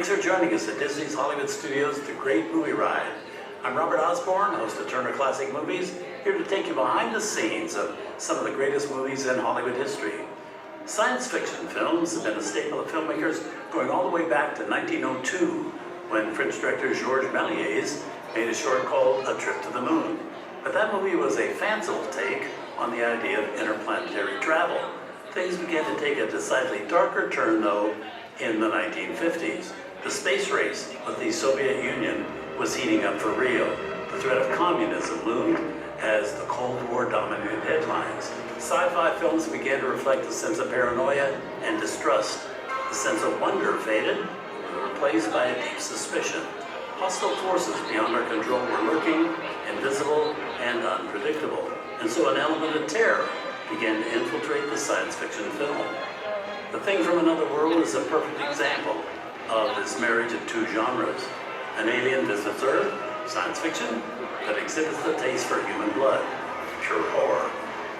Thanks for joining us at Disney's Hollywood Studios, The Great Movie Ride. I'm Robert Osbourne, host of Turner Classic Movies, here to take you behind the scenes of some of the greatest movies in Hollywood history. Science fiction films have been a staple of filmmakers going all the way back to 1902, when French director Georges Méliès made a short called A Trip to the Moon. But that movie was a fanciful take on the idea of interplanetary travel. Things began to take a decidedly darker turn, though, in the 1950s. The space race with the Soviet Union was heating up for real. The threat of communism loomed as the Cold War dominated headlines. Sci-fi films began to reflect a sense of paranoia and distrust. The sense of wonder faded and was replaced by a deep suspicion. Hostile forces beyond our control were lurking, invisible, and unpredictable. And so an element of terror began to infiltrate the science fiction film. The Thing from Another World is a perfect example of this marriage of two genres. An alien visits Earth, science fiction, that exhibits the taste for human blood, pure horror.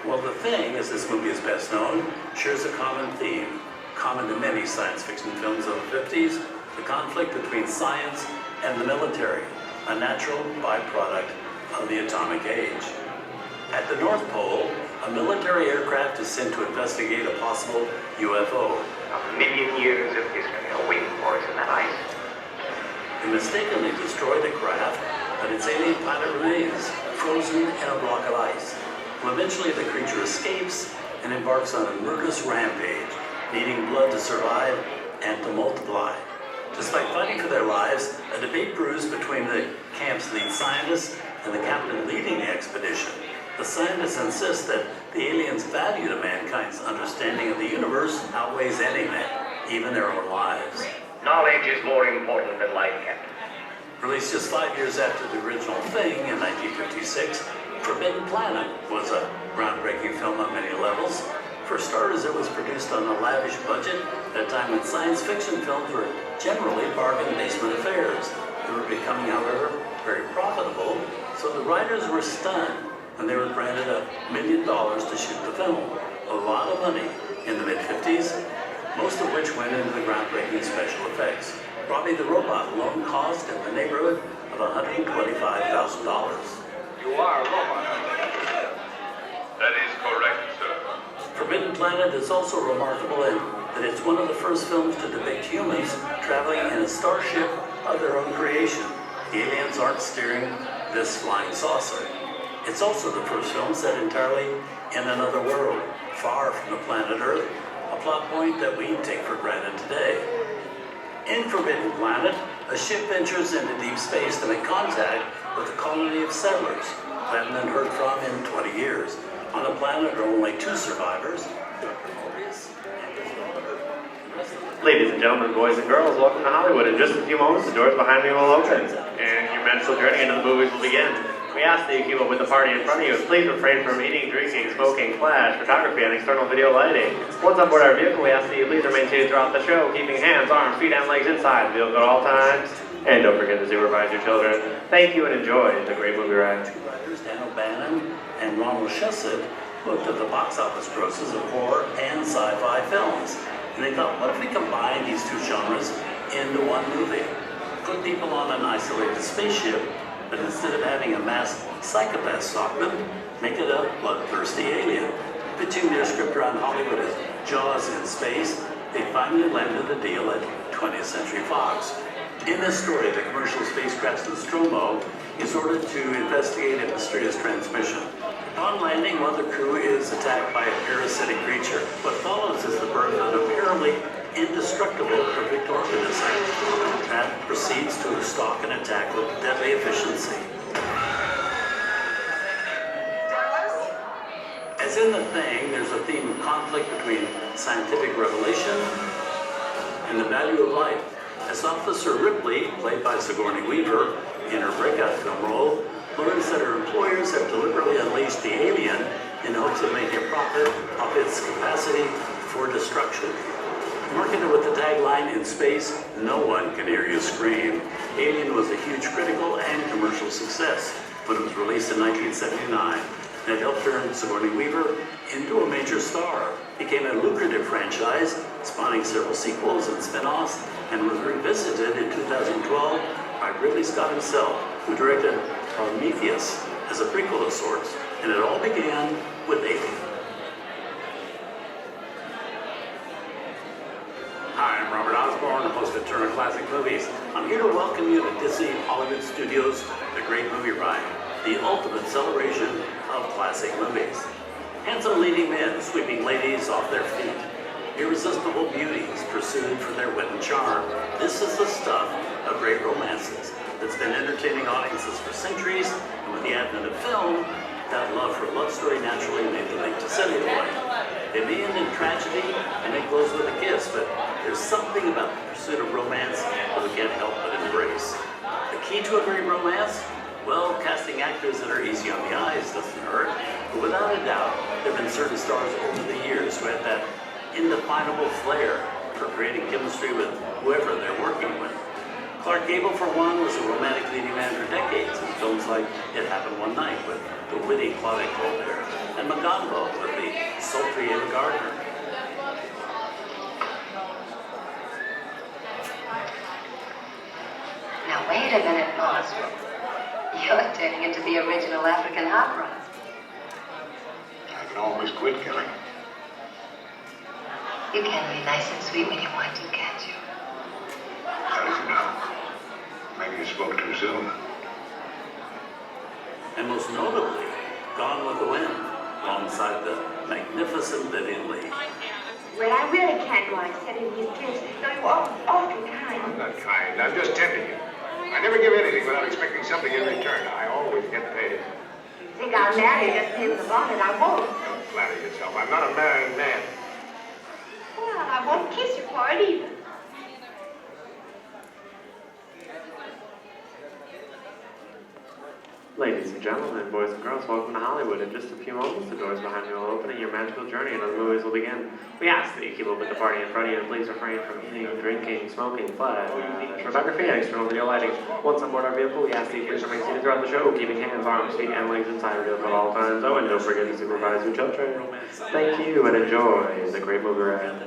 Well, The Thing, as this movie is best known, shares a common theme, common to many science fiction films of the 50s, the conflict between science and the military, a natural byproduct of the atomic age. At the North Pole, a military aircraft is sent to investigate a possible UFO. A million years of history are waiting for us in that ice. They mistakenly destroy the craft, but its alien pilot remains frozen in a block of ice. Well, eventually the creature escapes and embarks on a murderous rampage, needing blood to survive and to multiply. Despite fighting for their lives, a debate brews between the camp's lead scientist and the captain leading the expedition. The scientists insist that the aliens' value to mankind's understanding of the universe outweighs anything, even their own lives. Knowledge is more important than life, Captain. Released just 5 years after the original Thing in 1956, Forbidden Planet was a groundbreaking film on many levels. For starters, it was produced on a lavish budget at a time when science fiction films were generally bargain basement affairs. They were becoming, however, very profitable, so the writers were stunned when they were granted $1 million to shoot the film. A lot of money in the mid-50s, most of which went into the groundbreaking special effects. Robbie the Robot alone cost in the neighborhood of $125,000. You are a robot. That is correct, sir. Forbidden Planet is also remarkable in that it's one of the first films to depict humans traveling in a starship of their own creation. The aliens aren't steering this flying saucer. It's also the first film set entirely in another world, far from the planet Earth, a plot point that we take for granted today. In Forbidden Planet, a ship ventures into deep space to make contact with a colony of settlers who haven't been heard from in 20 years. On the planet are only two survivors, Dr. Morbius and his daughter. Ladies and gentlemen, boys and girls, welcome to Hollywood. In just a few moments, the doors behind me will open, and your magical journey into the movies will begin. We ask that you keep up with the party in front of you, and please refrain from eating, drinking, smoking, flash, photography, and external video lighting. Once on board our vehicle, we ask that you please remain seated throughout the show, keeping hands, arms, feet, and legs inside the vehicle at all times. And don't forget to supervise your children. Thank you and enjoy the great movie ride. Two writers, Dan O'Bannon and Ronald Shusett, looked at the box office grosses of horror and sci-fi films. And they thought, what if we combine these two genres into one movie? Put people on an isolated spaceship, but instead of having a masked psychopath stockman, make it a bloodthirsty alien. Pitching their script around Hollywood as Jaws in space, they finally landed a deal at 20th Century Fox. In this story, the commercial spacecraft Nostromo is ordered to investigate a mysterious transmission. Upon landing, one of the crew is attacked by a parasitic creature. What follows is the birth of an apparently indestructible perfect organism that proceeds to stalk and attack with deadly efficiency. As in The Thing, there's a theme of conflict between scientific revelation and the value of life. As Officer Ripley, played by Sigourney Weaver in her breakout film role, learns that her employers have deliberately unleashed the alien in hopes of making a profit off its capacity for destruction. Marketed with the tagline, "In space, no one can hear you scream," Alien was a huge critical and commercial success when it was released in 1979. and it helped turn Sigourney Weaver into a major star. Became a lucrative franchise, spawning several sequels and spin-offs, and was revisited in 2012 by Ridley Scott himself, who directed Prometheus as a prequel of sorts, and it all began with Alien. Hi, I'm Robert Osbourne, host of Turner Classic Movies. I'm here to welcome you to Disney Hollywood Studios' The Great Movie Ride, the ultimate celebration of classic movies. Handsome leading men sweeping ladies off their feet. Irresistible beauties pursued for their wit and charm. This is the stuff of great romances that's been entertaining audiences for centuries, and with the advent of film, that love for a love story naturally made the leap to celluloid. It may end in tragedy, and it close with a kiss, but there's something about the pursuit of romance that we can't help but embrace. The key to a great romance? Well, casting actors that are easy on the eyes doesn't hurt, but without a doubt, there have been certain stars over the years who had that indefinable flair for creating chemistry with whoever they're working with. Clark Gable, for one, was a romantic leading man for decades in films like It Happened One Night with the witty Claudette Colbert, and McGonagall with the sultry Ava Gardner. Now wait a minute, boss. You're turning into the original African hot rod. I can always quit killing. You can be nice and sweet when you want to, can't you? How does he know? Maybe you spoke too soon. And most notably, Gone with the Wind, alongside the magnificent Vivian Leigh. Well, I really can't go on accepting these gifts, though you are awfully kind. I'm not kind. I'm just tempting you. I never give anything without expecting something in return. I always get paid. You think I'll marry you just pay the bonnet? I won't. Don't flatter yourself. I'm not a married man. Well, I won't kiss you for it either. Ladies and gentlemen, boys and girls, welcome to Hollywood. In just a few moments, the doors behind you will open and your magical journey into the movies will begin. We ask that you keep up with the party in front of you and please refrain from eating, drinking, smoking, flash, photography, and external video lighting. Once on board our vehicle, we ask that you please remain seated throughout the show, keeping hands, arms, feet, and legs inside the vehicle at all times. Oh, and don't forget to supervise your children. Thank you and enjoy the great movie ride.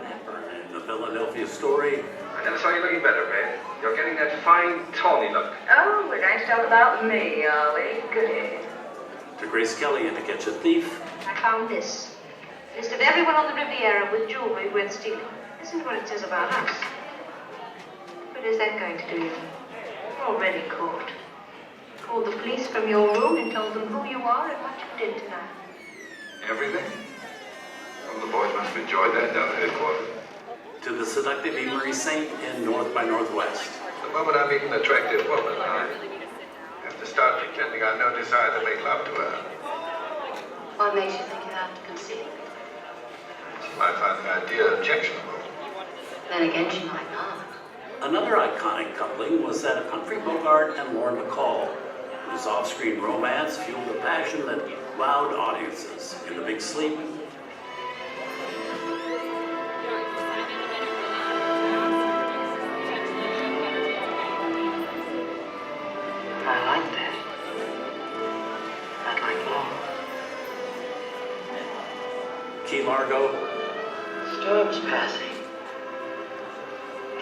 The Philadelphia Story. I never saw you looking better, babe. You're getting that fine, tawny look. Oh, we're going to talk about me, are we? Goody. To Grace Kelly in To Catch a Thief. I found this. List of everyone on the Riviera with jewelry worth stealing. Listen to what it says about us. What is that going to do you? You're already caught. Called the police from your room and told them who you are and what you did tonight. Everything? Well, the boys must have enjoyed that down at headquarters. To the seductive E. Marie Saint in North by Northwest. The moment I meet an attractive woman, I have to start pretending I've no desire to make love to her. What makes you think you have to conceal? She might find the idea objectionable. Then again, she might not. Another iconic coupling was that of Humphrey Bogart and Lauren Bacall, whose off-screen romance fueled a passion that wowed audiences in The Big Sleep. I like that. I'd like more. Key Largo. Storm's passing.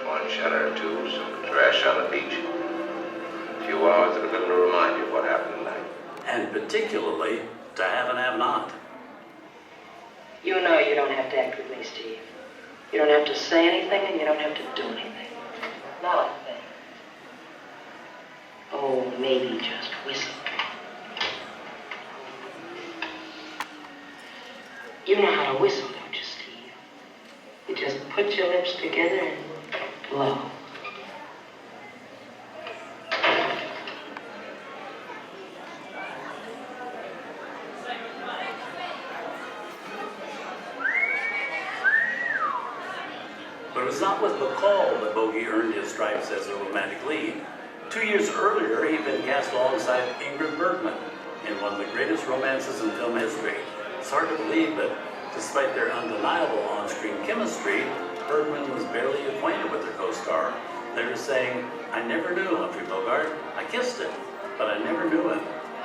One shadow or two, some trash on the beach. A few hours that are going to remind you of what happened tonight. And particularly to Have and Have Not. You know you don't have to act with me, Steve. You don't have to say anything and you don't have to do anything. Not a thing. Oh, maybe just whistle. You know how to whistle, don't you, Steve? You just put your lips together and blow. But it was not with Bacall that Bogey earned his stripes as a romantic lead. 2 years earlier, he'd been cast alongside Ingrid Bergman in one of the greatest romances in film history. It's hard to believe, but despite their undeniable on-screen chemistry, Bergman was barely acquainted with her co-star. They were saying, I never knew Humphrey Bogart. I kissed him, but I never knew him.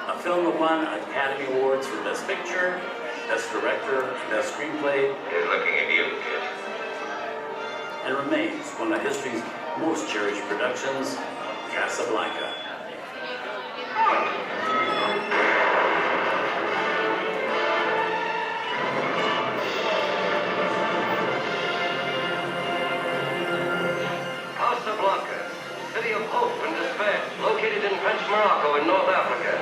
a film that won Academy Awards for Best Picture, Best Director, Best Screenplay, He's looking at you, kid. and remains one of history's most cherished productions, Casablanca. Casablanca, city of hope and despair, located in French Morocco in North Africa.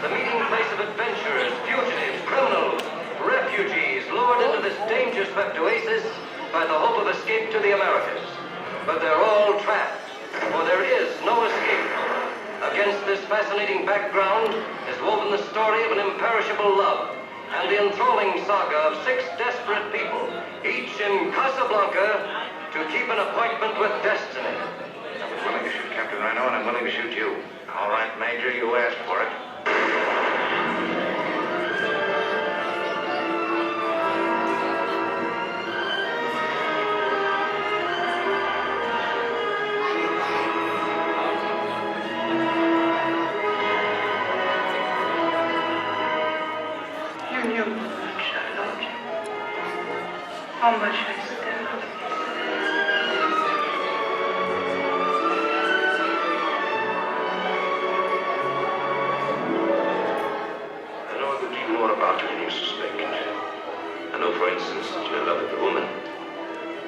The meeting place of adventurers, fugitives, criminals, refugees lured into this danger-swept oasis by the hope of escape to the Americas. But they're all trapped, for there is no escape. Against this fascinating background is woven the story of an imperishable love and the enthralling saga of 6 desperate people, each in Casablanca to keep an appointment with destiny. I was willing to shoot Captain Rhino, and I'm willing to shoot you. All right, Major, you asked for it. You knew how much I loved you. How much I still love you. I know a good deal more about you than you suspect. I know, for instance, that you're in love with the woman.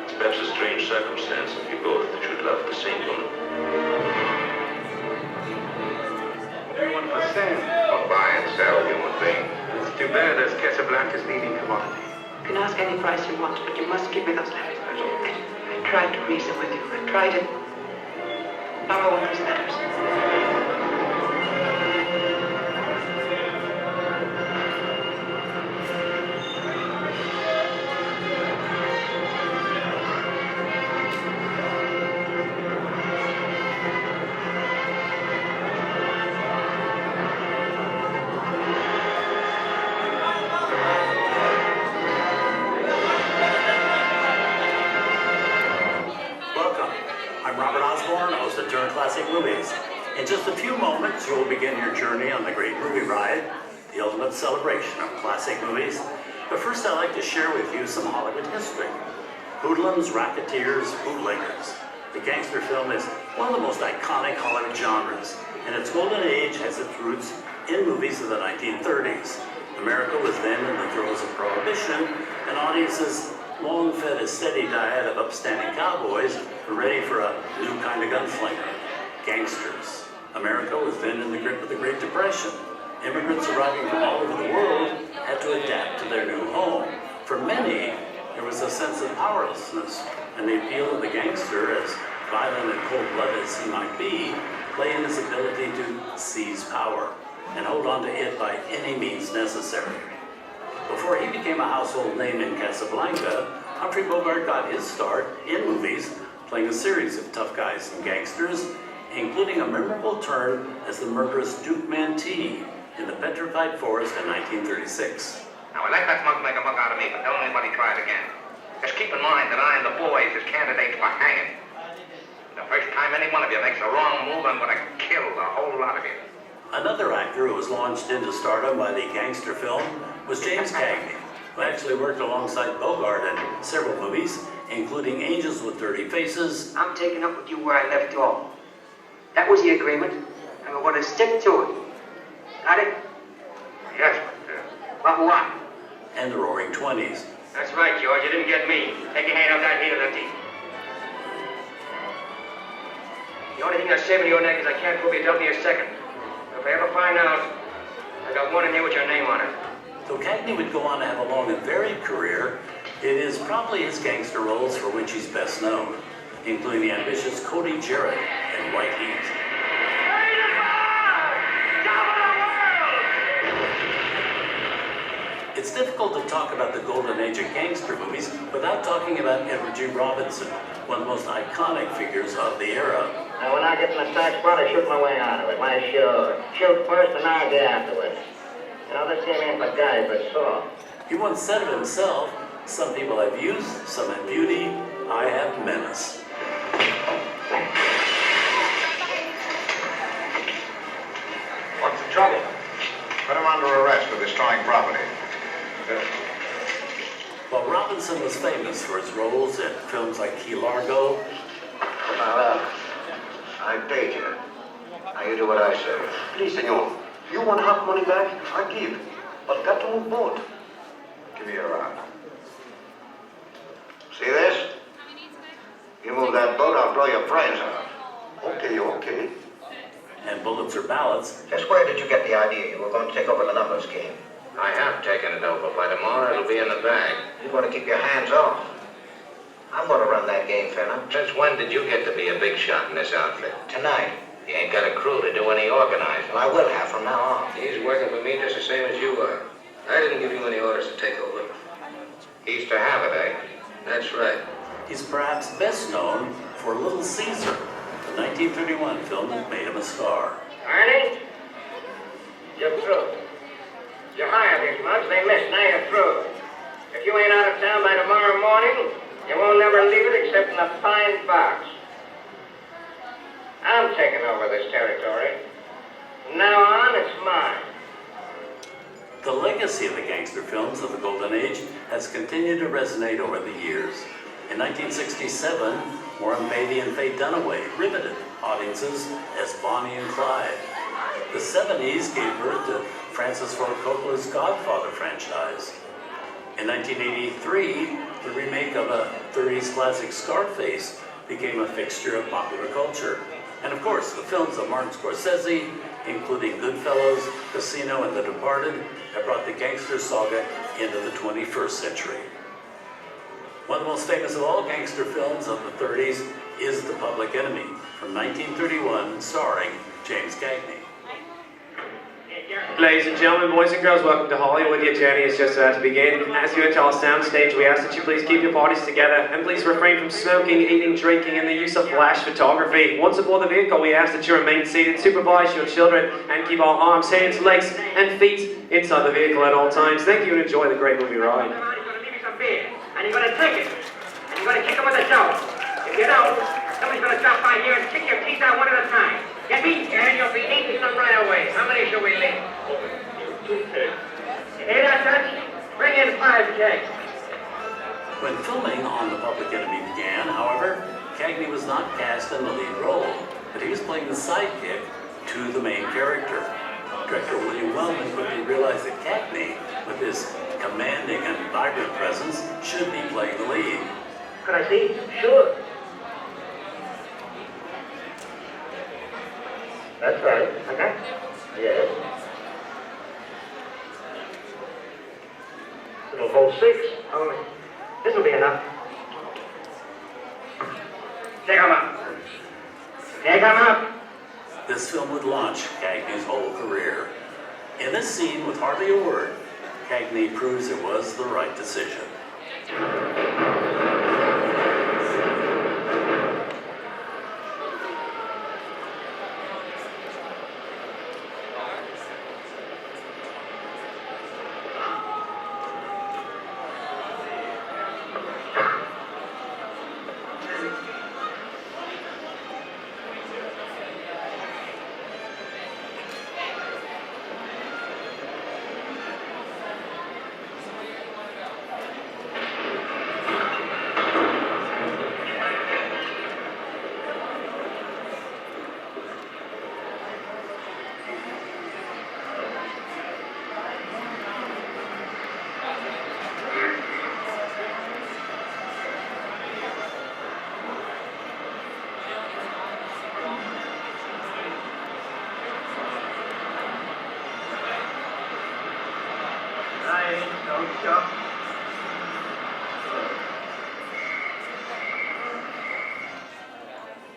It's perhaps a strange circumstance that you both should love the same woman. What do you want for sale? Don't buy and sell human being. It's too bad that's Casablanca's leading commodity. You can ask any price you want, but you must give me those letters. I tried to reason with you. I tried it. Now I want those letters. Welcome. I'm Robert Osbourne, host of Turner Classic Movies. In just a few moments, you will begin your journey on the great movie ride, the ultimate celebration of classic movies. But first, I'd like to share with you some Hollywood history. Hoodlums, racketeers, bootleggers. The gangster film is one of the most iconic Hollywood genres, and its golden age has its roots in movies of the 1930s. America was then in the throes of Prohibition, and audiences long fed a steady diet of upstanding cowboys were ready for a new kind of gunslinger, gangsters. America was then in the grip of the Great Depression. Immigrants arriving from all over the world had to adapt to their new home. For many, there was a sense of powerlessness, and the appeal of the gangster, as violent and cold-blooded as he might be, lay in his ability to seize power and hold on to it by any means necessary. Before he became a household name in Casablanca, Humphrey Bogart got his start in movies, playing a series of tough guys and gangsters, including a memorable turn as the murderous Duke Mantee in The Petrified Forest in 1936. Now, let that mug make a mug out of me, but don't anybody try it again. Just keep in mind that I and the boys is candidates for hanging. The first time any one of you makes a wrong move, I'm going to kill the whole lot of you. Another actor who was launched into stardom by the gangster film was James Cagney, who actually worked alongside Bogart in several movies, including Angels with Dirty Faces. I'm taking up with you where I left off. That was the agreement, and we're going to stick to it. Got it? Yes, but, What? And The Roaring Twenties. That's right, George. You didn't get me. Take your hand off that needle, Lefty. The only thing that's saving your neck is I can't prove you dealt me a second. If I ever find out, I got one in here with your name on it. Though Cagney would go on to have a long and varied career, it is probably his gangster roles for which he's best known, including the ambitious Cody Jarrett in White Heat. It's difficult to talk about the golden age of gangster movies without talking about Edward G. Robinson, one of the most iconic figures of the era. Now, when I get in a tight spot, I shoot my way out of it. Why, sure. Shoot first and I'll get afterwards. You know, this game ain't for guys, but soft. He once said of himself, "Some people have youth, some have beauty, I have menace." What's the trouble? Put him under arrest for destroying property. While Robinson was famous for his roles in films like Key Largo, I paid you. Now you do what I say. Please, senor. You want half money back? I give. But got to move boat. Give me your arm. See this? You move that boat, I'll blow your brains out. Okay, okay. and Bullets or Ballots. Just where did you get the idea you were going to take over the numbers game? I have taken it over. By tomorrow, it'll be in the bag. You want to keep your hands off. I'm going to run that game, Fenner. Since when did you get to be a big shot in this outfit? Tonight. You ain't got a crew to do any organizing. Well, I will have from now on. He's working for me just the same as you are. I didn't give you any orders to take over. He's to have it, eh? That's right. He's perhaps best known for Little Caesar, the 1931 film that made him a star. Arnie, you're through. You hired these mugs, they missed, now you're through. If you ain't out of town by tomorrow morning, you won't never leave it except in a fine box. I'm taking over this territory. From now on, it's mine. The legacy of the gangster films of the Golden Age has continued to resonate over the years. In 1967, Warren Beatty and Faye Dunaway riveted audiences as Bonnie and Clyde. The 70s gave birth to Francis Ford Coppola's Godfather franchise. In 1983, the remake of a 30s classic Scarface became a fixture of popular culture. And of course, the films of Martin Scorsese, including Goodfellas, Casino, and The Departed, have brought the gangster saga into the 21st century. One of the most famous of all gangster films of the 30s is The Public Enemy, from 1931, starring James Cagney. Ladies and gentlemen, boys and girls, welcome to Hollywood. Your journey is just about to begin. As you enter our soundstage, we ask that you please keep your bodies together and please refrain from smoking, eating, drinking, and the use of flash photography. Once aboard the vehicle, we ask that you remain seated, supervise your children, and keep our arms, hands, legs, and feet inside the vehicle at all times. Thank you and enjoy the great movie ride. You're going to leave me some beer, and you're going to drink it, and you're going to kick it with a dough. If you don't, somebody's going to stop by here and kick your teeth out one at a time. Get me? And you'll be eating some right away. How many shall we leave? 2 kegs. You hear that, Dutch? Bring in 5 kegs. When filming on The Public Enemy began, however, Cagney was not cast in the lead role, but he was playing the sidekick to the main character. Director William Wellman quickly realized that Cagney, with his commanding and vibrant presence, should be playing the lead. Could I see? Sure. That's right. Okay. Yes. It'll hold 6. Only. This'll be enough. Take 'em up. Take 'em up. This film would launch Cagney's whole career. In this scene, with hardly a word, Cagney proves it was the right decision.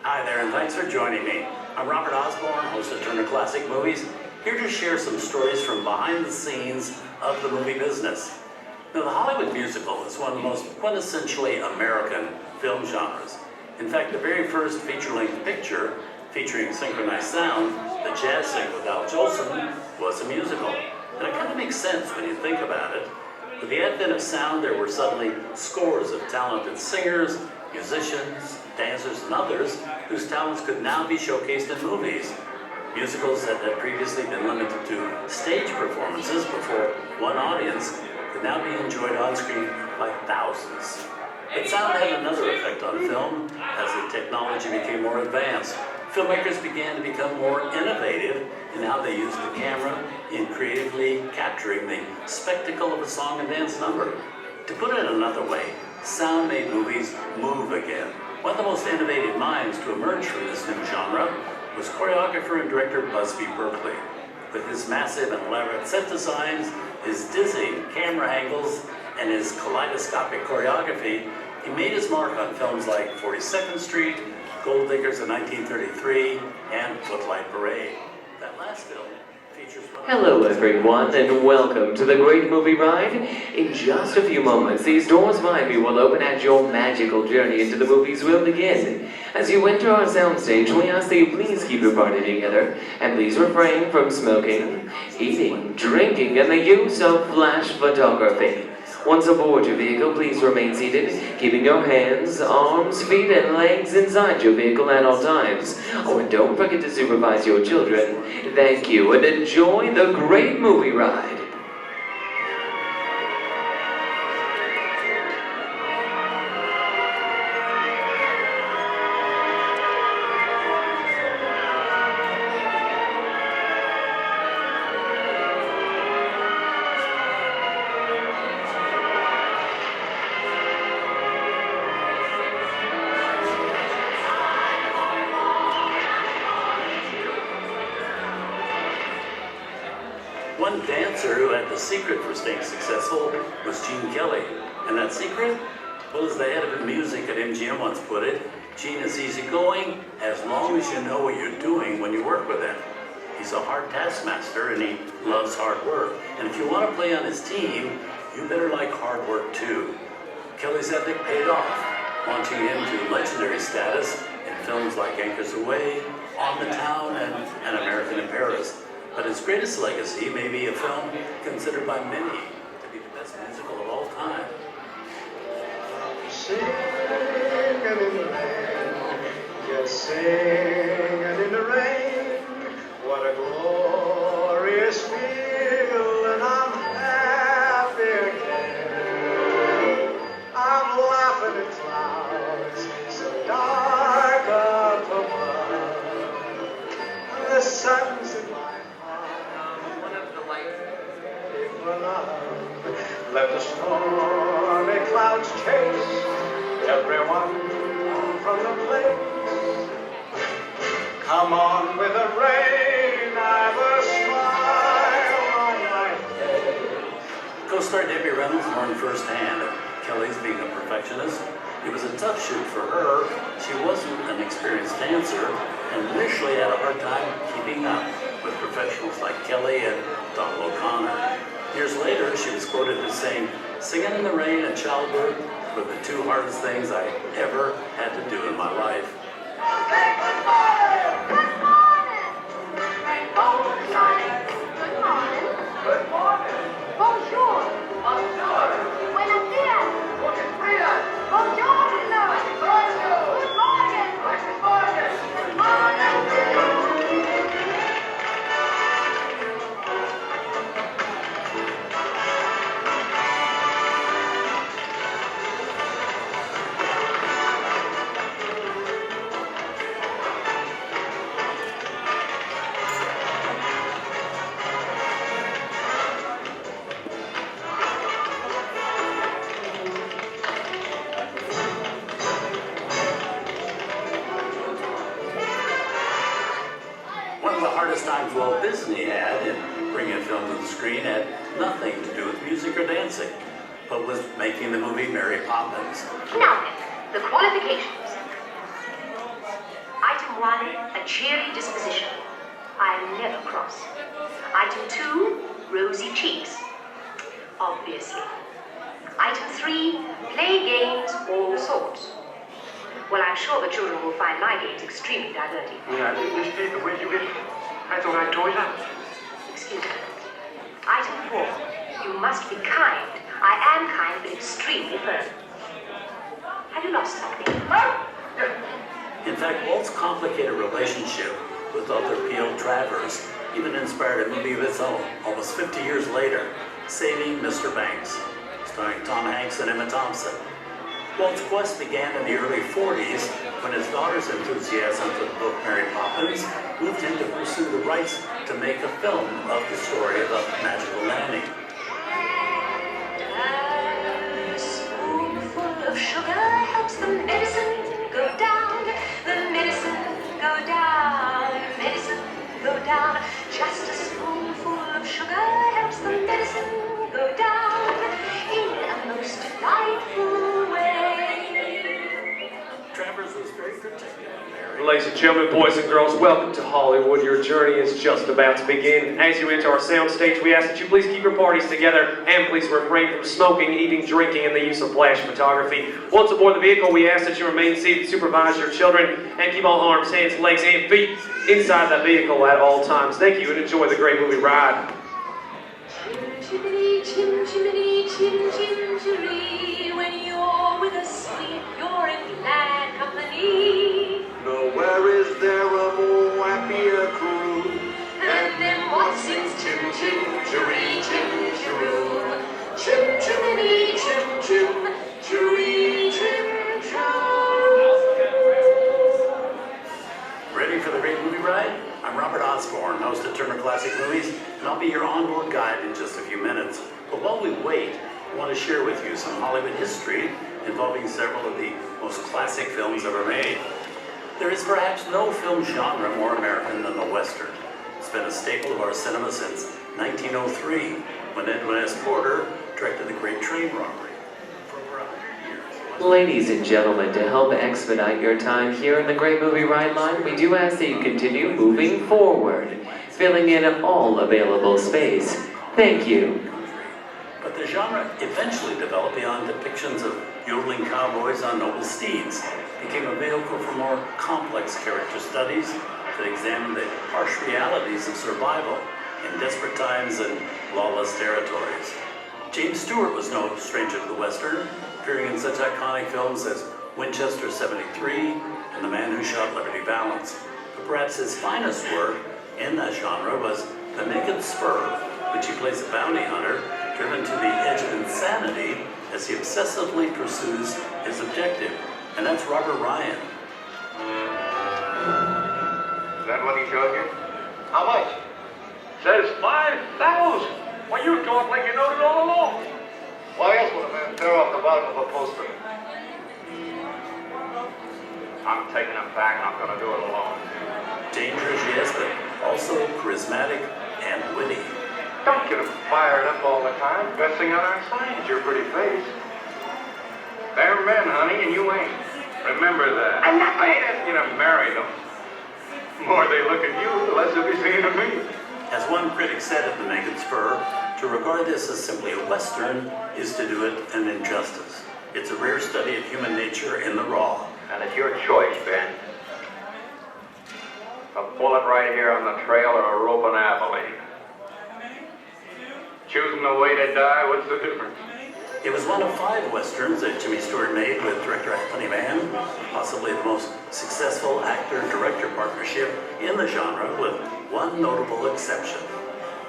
Hi there, and thanks for joining me. I'm Robert Osbourne, host of Turner Classic Movies, here to share some stories from behind the scenes of the movie business. Now, the Hollywood musical is one of the most quintessentially American film genres. In fact, the very first feature-length picture featuring synchronized sound, The Jazz Singer with Al Jolson, was a musical. And it kind of makes sense when you think about it. With the advent of sound, there were suddenly scores of talented singers, musicians, dancers, and others whose talents could now be showcased in movies. Musicals that had previously been limited to stage performances before one audience could now be enjoyed on screen by thousands. But sound had another effect on film. As the technology became more advanced, filmmakers began to become more innovative in how they used the camera in creatively capturing the spectacle of a song and dance number. To put it another way, sound made movies move again. One of the most innovative minds to emerge from this new genre was choreographer and director Busby Berkeley. With his massive and elaborate set designs, his dizzying camera angles, and his kaleidoscopic choreography, he made his mark on films like 42nd Street, Gold Diggers in 1933, and Footlight Parade. That last film features... Hello everyone, and welcome to the Great Movie Ride. In just a few moments, these doors behind me will open and your magical journey into the movies will begin. As you enter our soundstage, we ask that you please keep your party together, and please refrain from smoking, eating, drinking, and the use of flash photography. Once aboard your vehicle, please remain seated, keeping your hands, arms, feet, and legs inside your vehicle at all times. Oh, and don't forget to supervise your children. Thank you, and enjoy the Great Movie Ride. One dancer who had the secret for staying successful was Gene Kelly. And that secret? Well, as the head of music at MGM once put it, Gene is easygoing as long as you know what you're doing when you work with him. He's a hard taskmaster and he loves hard work. And if you want to play on his team, you better like hard work too. Kelly's ethic paid off, launching him to legendary status in films like Anchors Away, On the Town, and An American in Paris. But his greatest legacy may be a film considered by many to be the best musical of all time. Singing in the rain, yes, singing in the rain. What a glorious feeling, I'm happy again. I'm laughing at clouds so dark up above. The sun's in my let the stormy clouds chase everyone from the place. Come on with the rain, I've a smile on my face. Co-star Debbie Reynolds learned firsthand of Kelly's being a perfectionist. It was a tough shoot for her. She wasn't an experienced dancer and initially had a hard time keeping up with professionals like Kelly and Donald O'Connor. Years later, she was quoted as saying, "Singing in the rain and childbirth were the two hardest things I ever had to do in my life." Okay, good morning! Good morning! Bonjour! Good morning. Good morning. Bonjour! Bonjour. Buenos dias! Buenos dias. Buongiorno! Bonjour. Good morning! Good morning. Good morning! Times Walt Disney had in bringing a film to the screen had nothing to do with music or dancing, but was making the movie Mary Poppins. Now then, the qualifications. Item 1, a cheery disposition. I'm never cross. Item 2, rosy cheeks. Obviously. Item 3, play games all sorts. Well, I'm sure the children will find my games extremely diverting. Yeah, Miss Peter, where'd you get it? I thought I tore it out. Excuse me. Item 4, you must be kind. I am kind, but extremely firm. Have you lost something? In fact, Walt's complicated relationship with author P.O. Travers even inspired a movie of its own, almost 50 years later, Saving Mr. Banks, starring Tom Hanks and Emma Thompson. Walt's quest began in the early 40s when his daughter's enthusiasm for the book Mary Poppins moved him to pursue the rights to make a film of the story of a magical landing. A spoonful of sugar helps the medicine go down, the medicine go down, medicine go down. Just a spoonful of sugar helps the medicine go down in a most delightful way. Travers was very protective of Mary. Ladies and gentlemen, boys and girls, welcome to Hollywood. Your journey is just about to begin. As you enter our soundstage, we ask that you please keep your parties together and please refrain from smoking, eating, drinking, and the use of flash photography. Once aboard the vehicle, we ask that you remain seated, supervise your children, and keep all arms, hands, legs, and feet inside the vehicle at all times. Thank you and enjoy the great movie ride. Chim chimney, chim chimney, when you're with a sweet, you're in glad company. Nowhere is there a more happier crew. And then what sings chim chim chiree chim chiroo? Chim chimney, chim chim chiree chim chiroo. Ready for the great movie ride? I'm Robert Osbourne, host of Turner Classic Movies, and I'll be your onboard guide in just a few minutes. But while we wait, I want to share with you some Hollywood history involving several of the most classic films ever made. There is perhaps no film genre more American than the Western. It's been a staple of our cinema since 1903, when Edwin S. Porter directed The Great Train Robbery. For over 100 years. Ladies and gentlemen, to help expedite your time here in the Great Movie Ride line, we do ask that you continue moving forward, filling in all available space. Thank you. But the genre eventually developed beyond depictions of yodeling cowboys on noble steeds, became a vehicle for more complex character studies that examined the harsh realities of survival in desperate times and lawless territories. James Stewart was no stranger to the Western, appearing in such iconic films as Winchester 73 and The Man Who Shot Liberty Valance. But perhaps his finest work in that genre was The Naked Spur, which he plays a bounty hunter driven to the edge of insanity as he obsessively pursues his objective. And that's Robert Ryan. Is that what he showed you? How much? Says 5,000. Well, you talk like you knowed it all along. Why else would a man tear off the bottom of a poster? I'm taking him back, and I'm going to do it alone. Dangerous, yes, but also charismatic and witty. Don't get him fired up all the time, dressing on our signs, your pretty face. They're men, honey, and you ain't. Remember that. I'm not I ain't asking you to marry them. The more they look at you, the less they'll be seeing of me. As one critic said of The Naked Spur, to regard this as simply a Western is to do it an injustice. It's a rare study of human nature in the raw. And it's your choice, Ben. A bullet right here on the trail or a rope on Abilene. Choosing the way to die, what's the difference? It was one of 5 Westerns that Jimmy Stewart made with director Anthony Mann, possibly the most successful actor-director partnership in the genre, with one notable exception.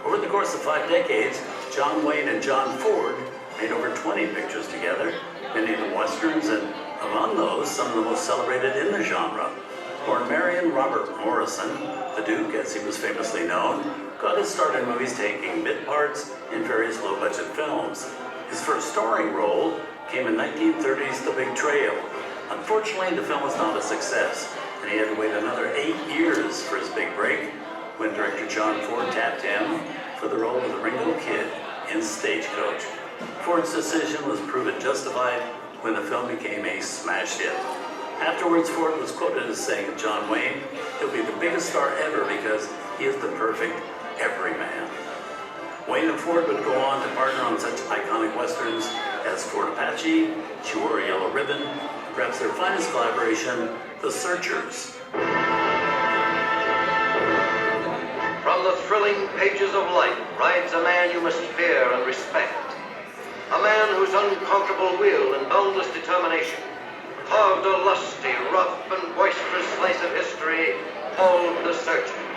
Over the course of 5 decades, John Wayne and John Ford made over 20 pictures together, many of them Westerns, and among those, some of the most celebrated in the genre. Born Marion Robert Morrison, the Duke, as he was famously known, got his start in movies taking bit parts in various low-budget films. His first starring role came in 1930's The Big Trail. Unfortunately, the film was not a success, and he had to wait another 8 years for his big break when director John Ford tapped him for the role of the Ringo Kid in Stagecoach. Ford's decision was proven justified when the film became a smash hit. Afterwards, Ford was quoted as saying of John Wayne, "He'll be the biggest star ever because he is the perfect everyman." Wayne and Ford would go on to partner on such iconic westerns as Fort Apache, She Wore a Yellow Ribbon, and perhaps their finest collaboration, The Searchers. From the thrilling pages of life rides a man you must fear and respect. A man whose unconquerable will and boundless determination carved a lusty, rough, and boisterous slice of history called The Searchers.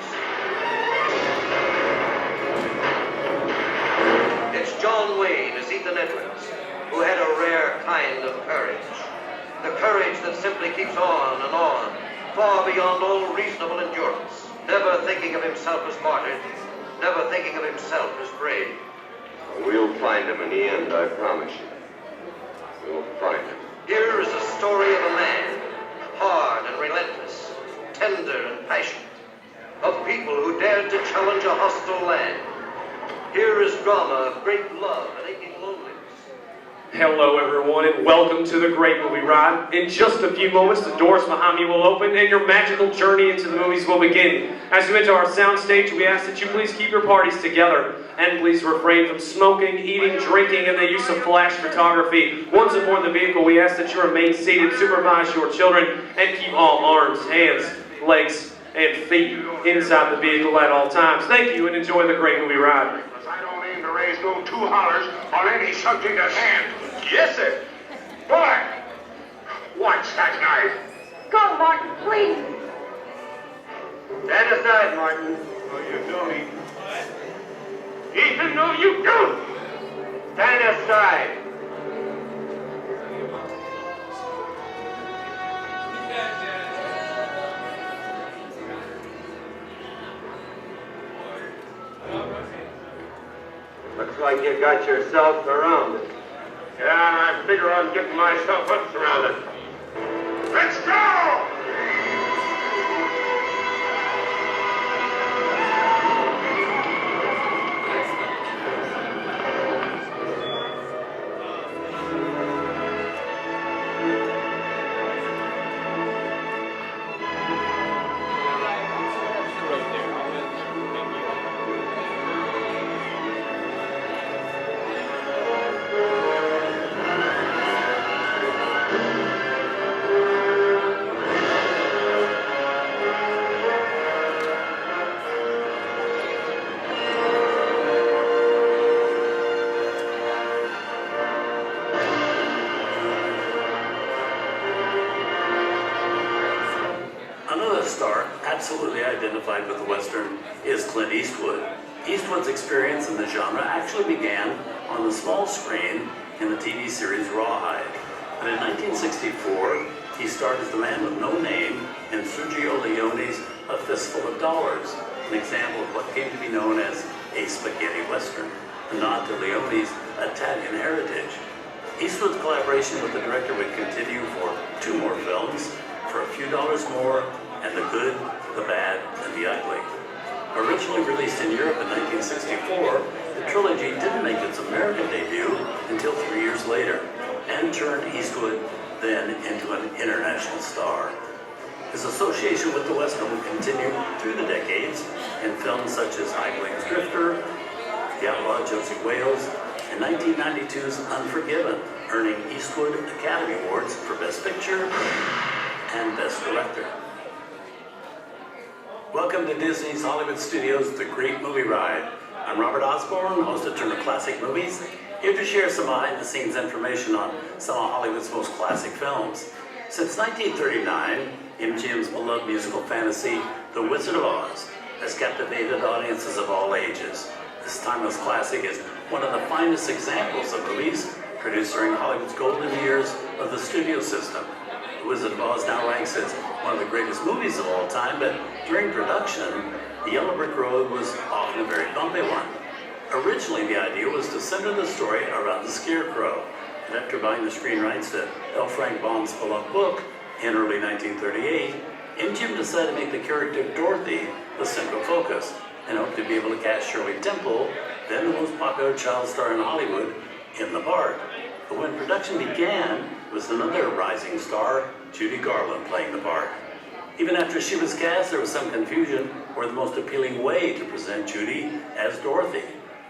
John Wayne as Ethan Edwards, who had a rare kind of courage. The courage that simply keeps on and on, far beyond all reasonable endurance, never thinking of himself as martyred, never thinking of himself as brave. We'll find him in the end, I promise you. We'll find him. Here is a story of a man, hard and relentless, tender and passionate, of people who dared to challenge a hostile land. Here is drama of great love and aching loneliness. Hello everyone and welcome to the Great Movie Ride. In just a few moments the doors behind me will open and your magical journey into the movies will begin. As you enter our soundstage, we ask that you please keep your parties together and please refrain from smoking, eating, drinking, and the use of flash photography. Once aboard the vehicle, we ask that you remain seated, supervise your children, and keep all arms, hands, legs, and feet inside the vehicle at all times. Thank you and enjoy the Great Movie Ride. I don't aim to raise no two hollers on any subject at hand. Yes, sir. Boy, watch that knife. Go, Martin, please. Stand aside, Martin. No, you don't. Ethan, no, you don't. Stand aside. Looks like you got yourself surrounded. Yeah, I figure on getting myself up surrounded. Let's go! Absolutely identified with the Western is Clint Eastwood. Eastwood's experience in the genre actually began on the small screen in the TV series Rawhide. And in 1964, he starred as the man with no name in Sergio Leone's A Fistful of Dollars, an example of what came to be known as a spaghetti western, a nod to Leone's Italian heritage. Eastwood's collaboration with the director would continue for 2 more films, For a Few Dollars More, and The Good, the Bad, and the Ugly. Originally released in Europe in 1964, the trilogy didn't make its American debut until 3 years later, and turned Eastwood then into an international star. His association with the Western would continue through the decades in films such as High Plains Drifter, The Outlaw Josie Wales, and 1992's Unforgiven, earning Eastwood Academy Awards for Best Picture and Best Director. Welcome to Disney's Hollywood Studios' The Great Movie Ride. I'm Robert Osbourne, host of Turner Classic Movies, here to share some behind-the-scenes information on some of Hollywood's most classic films. Since 1939, MGM's beloved musical fantasy, The Wizard of Oz, has captivated audiences of all ages. This timeless classic is one of the finest examples of movies produced during Hollywood's golden years of the studio system. The Wizard of Oz now ranks as one of the greatest movies of all time, but during production, the Yellow Brick Road was often a very bumpy one. Originally, the idea was to center the story around the Scarecrow, and after buying the screen rights to L. Frank Baum's beloved book in early 1938, MGM decided to make the character of Dorothy the central focus, and hoped to be able to cast Shirley Temple, then the most popular child star in Hollywood, in the part. But when production began, it was another rising star, Judy Garland, playing the part. Even after she was cast, there was some confusion over the most appealing way to present Judy as Dorothy.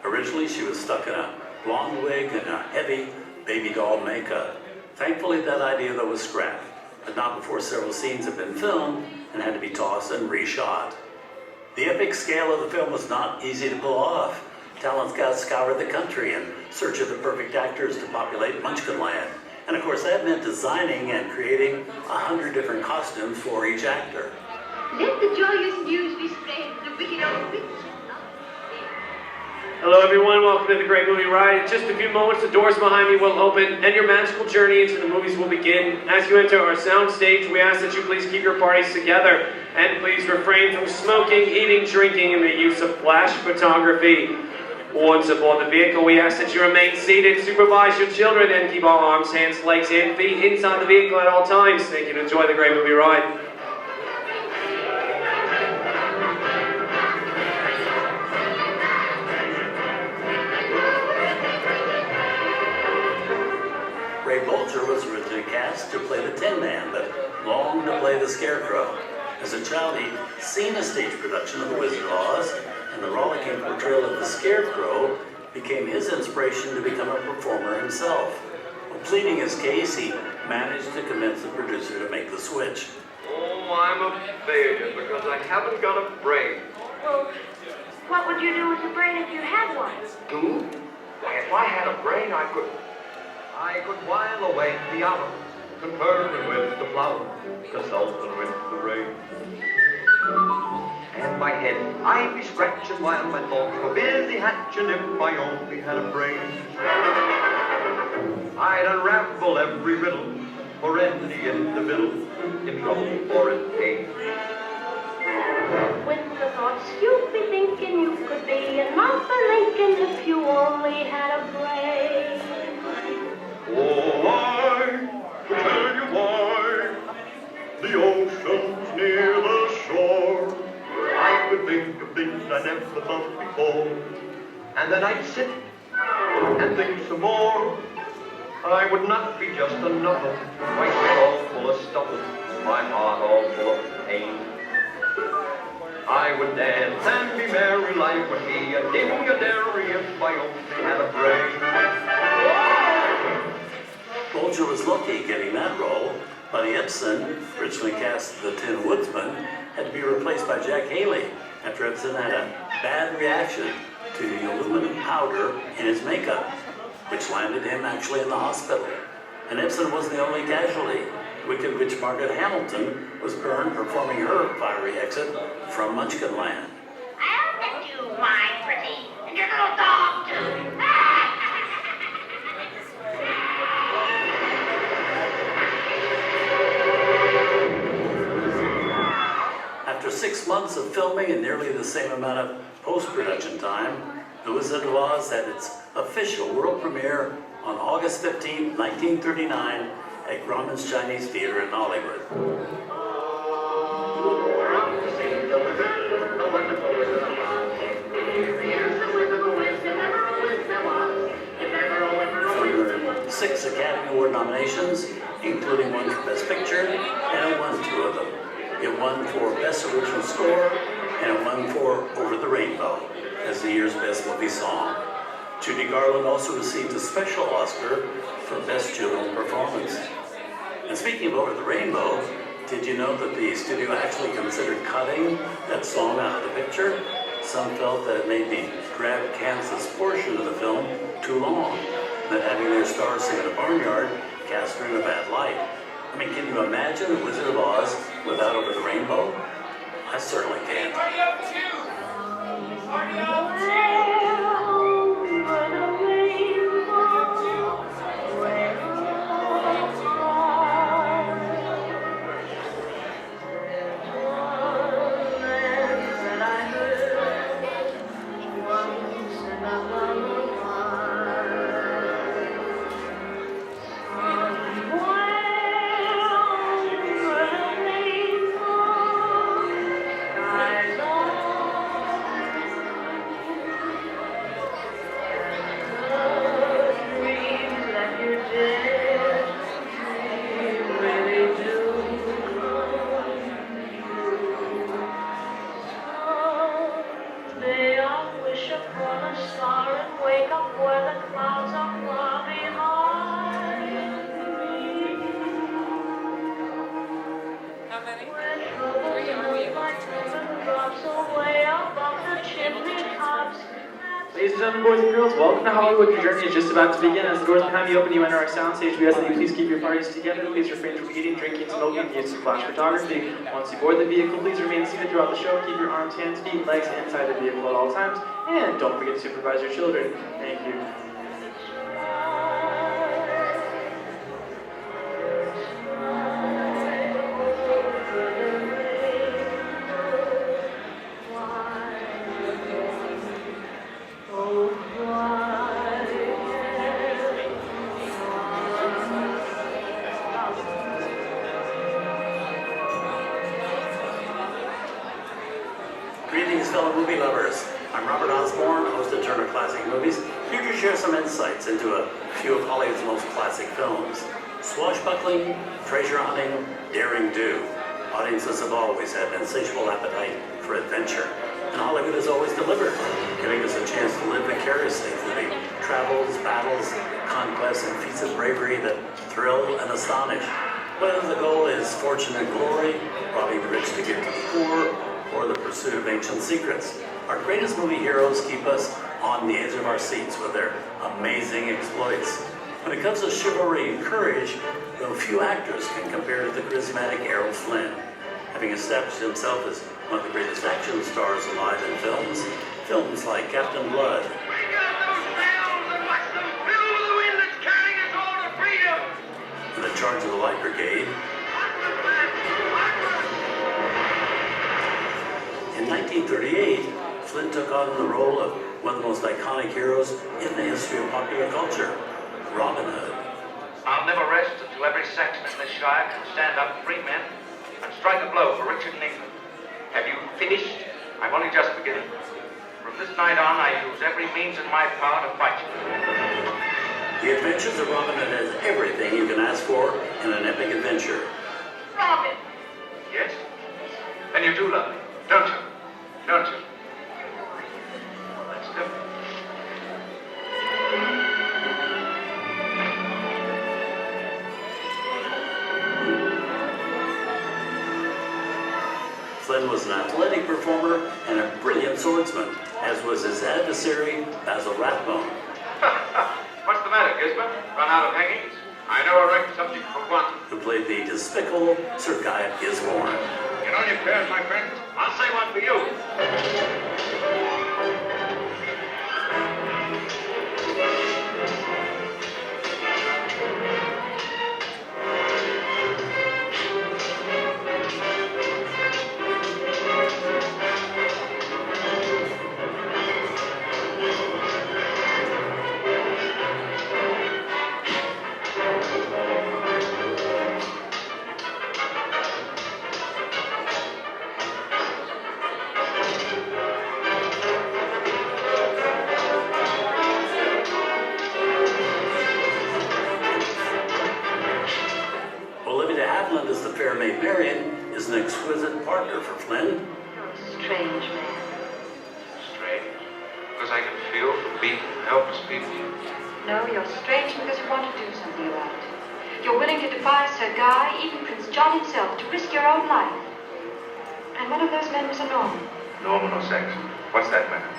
Originally, she was stuck in a blonde wig and a heavy baby doll makeup. Thankfully, that idea, though, was scrapped, but not before several scenes had been filmed and had to be tossed and reshot. The epic scale of the film was not easy to pull off. Talent scouts scoured the country in search of the perfect actors to populate Munchkinland. And of course, that meant designing and creating 100 different costumes for each actor. Let the joyous news be spread, the wicked old witch. Hello everyone, welcome to the Great Movie Ride. In just a few moments, the doors behind me will open and your magical journey into the movies will begin. As you enter our sound stage, we ask that you please keep your parties together and please refrain from smoking, eating, drinking, and the use of flash photography. Once aboard the vehicle, we ask that you remain seated, supervise your children, and keep all arms, hands, legs, and feet inside the vehicle at all times. Thank you and enjoy the Great Movie Ride. Ray Bolger was originally cast to play the Tin Man, but longed to play the Scarecrow. As a child, he'd seen a stage production of The Wizard of Oz, and the rollicking portrayal of the Scarecrow became his inspiration to become a performer himself. While pleading his case, he managed to convince the producer to make the switch. Oh, I'm a failure because I haven't got a brain. Well, what would you do with your brain if you had one? Do? Why, if I had a brain, I could while away the hours, conferring with the flowers, consulting with the rain. And my head, I'd be scratching while my thoughts were busy hatching if I only had a brain. I'd unravel every riddle for any individual in trouble or in pain. With the thoughts you'd be thinking you could be an Arthur Lincoln if you only had a brain. Oh, I could tell you why the ocean's near the shore. I could think of things I never thought before, and then I'd sit and think some more. I would not be just another, my head all full of stubble, my heart all full of pain. I would dance and be merry, life would be a dim a dairy if I only had a brain. Bolger was lucky getting that role. Buddy Ebsen, originally cast the Tin Woodsman, had to be replaced by Jack Haley after Ebsen had a bad reaction to the aluminum powder in his makeup, which landed him actually in the hospital. And Ebsen wasn't the only casualty. Wicked Witch Margaret Hamilton was burned performing her fiery exit from Munchkinland. I'll get you, my pretty, and your little dog, too. After 6 months of filming and nearly the same amount of post-production time, The Wizard of Oz had its official world premiere on August 15, 1939 at Grauman's Chinese Theater in Hollywood. For 6 Academy Award nominations, including one for Best Picture, and it won 2 of them. It won for Best Original Score, and it won for Over the Rainbow as the year's Best Movie Song. Judy Garland also received a special Oscar for Best Juvenile Performance. And speaking of Over the Rainbow, did you know that the studio actually considered cutting that song out of the picture? Some felt that it made the Grab Kansas portion of the film too long, that having their stars sing in a barnyard cast her in a bad light. I mean, can you imagine The Wizard of Oz without Over the Rainbow? I certainly can't. Party up, too! Party up, Ladies and gentlemen, boys and girls, welcome to Hollywood. Your journey is just about to begin. As the doors behind you open, you enter our soundstage. We ask that you please keep your parties together. Please refrain from eating, drinking, smoking, and the use of flash photography. Once you board the vehicle, please remain seated throughout the show. Keep your arms, hands, feet, and legs inside the vehicle at all times. And don't forget to supervise your children. Thank you. Greetings, fellow movie lovers. I'm Robert Osbourne, host of Turner Classic Movies, here to share some insights into a few of Hollywood's most classic films. Swashbuckling, treasure hunting, daring do. Audiences have always had an insatiable appetite for adventure, and Hollywood has always delivered, giving us a chance to live vicariously through the travels, battles, conquests, and feats of bravery that thrill and astonish. Whether the goal is fortune and glory, robbing the rich to give to the poor, or the pursuit of ancient secrets, our greatest movie heroes keep us on the edge of our seats with their amazing exploits. When it comes to chivalry and courage, though few actors can compare to the charismatic Errol Flynn. Having established himself as one of the greatest action stars alive in films like Captain Blood, and The Charge of the Light Brigade. In 1938, Flynn took on the role of one of the most iconic heroes in the history of popular culture, Robin Hood. I'll never rest until every Saxon in this shire can stand up free men and strike a blow for Richard and England. Have you finished? I'm only just beginning. From this night on, I use every means in my power to fight you. The Adventures of Robin Hood has everything you can ask for in an epic adventure. Robin! Yes? And you do love me, don't you? Don't you? Well, that's different. Flynn was an athletic performer and a brilliant swordsman, as was his adversary, Basil Rathbone. What's the matter, Gisborne? Run out of hangings? I know a right subject for one. Who played the despicable Sir Guy Gisborne. Get on your pairs, my friend. I'll say one for you. As the fair maid Marian is an exquisite partner for Flynn. You're a strange man. Strange? Because I can feel for beaten, helpless people. No, you're strange because you want to do something about it. You're willing to defy Sir Guy, even Prince John himself, to risk your own life. And one of those men was a Norman. Norman or Saxon? What's that matter?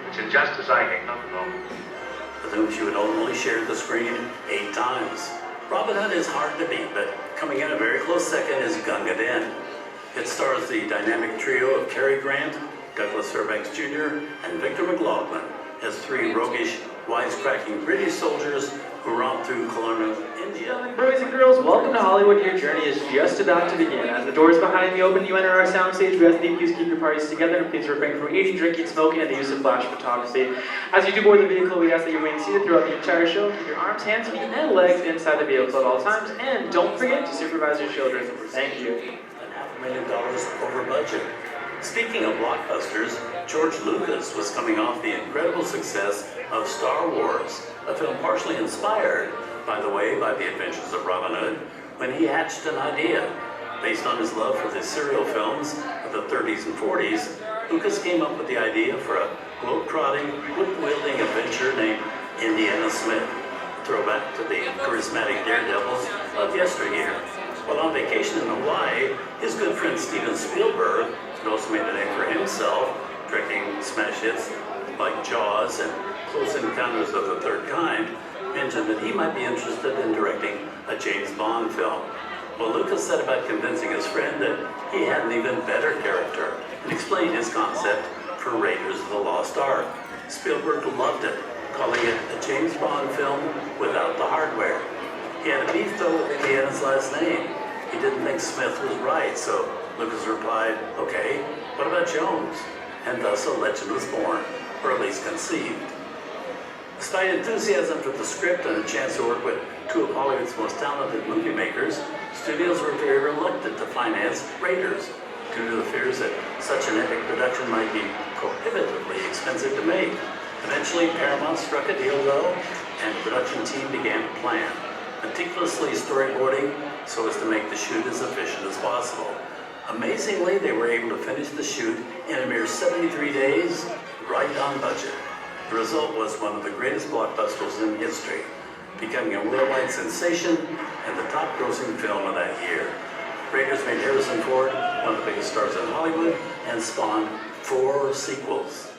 It's injustice I hate, not Norman. With whom she would ultimately share the screen 8 times. Robin Hood is hard to beat, but coming in a very close second is Gunga Din. It stars the dynamic trio of Cary Grant, Douglas Fairbanks Jr., and Victor McLaglen as 3 roguish, wisecracking British soldiers who romp through colonial India. Boys and girls, welcome to Hollywood. Your journey is just about to begin. As the doors behind you open, you enter our soundstage. We ask that you please keep your parties together and please refrain from eating, drinking, smoking, and the use of flash photography. As you do board the vehicle, we ask that you remain seated throughout the entire show. Keep your arms, hands, feet, and legs inside the vehicle at all times. And don't forget to supervise your children. Thank you. And $500,000 over budget. Speaking of blockbusters, George Lucas was coming off the incredible success of Star Wars, a film partially inspired, by the way, by the adventures of Robin Hood, when he hatched an idea. Based on his love for the serial films of the 30s and 40s, Lucas came up with the idea for a globe-trotting, whip-wielding adventure named Indiana Smith, a throwback to the charismatic daredevils of yesteryear. While on vacation in Hawaii, his good friend Steven Spielberg, who also made a name for himself, directing smash hits like Jaws and Close Encounters of the Third Kind, mentioned that he might be interested in directing a James Bond film. Well, Lucas set about convincing his friend that he had an even better character and explained his concept for Raiders of the Lost Ark. Spielberg loved it, calling it a James Bond film without the hardware. He had a beef though with Indiana's last name. He didn't think Smith was right, so Lucas replied, okay, what about Jones? And thus a legend was born, or at least conceived. Despite enthusiasm for the script and a chance to work with two of Hollywood's most talented movie makers, studios were very reluctant to finance Raiders due to the fears that such an epic production might be prohibitively expensive to make. Eventually, Paramount struck a deal though, and the production team began to plan, meticulously storyboarding so as to make the shoot as efficient as possible. Amazingly, they were able to finish the shoot in a mere 73 days, right on budget. The result was one of the greatest blockbusters in history, becoming a worldwide sensation and the top-grossing film of that year. Raiders made Harrison Ford one of the biggest stars in Hollywood and spawned 4 sequels.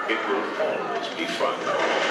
It will always be fun.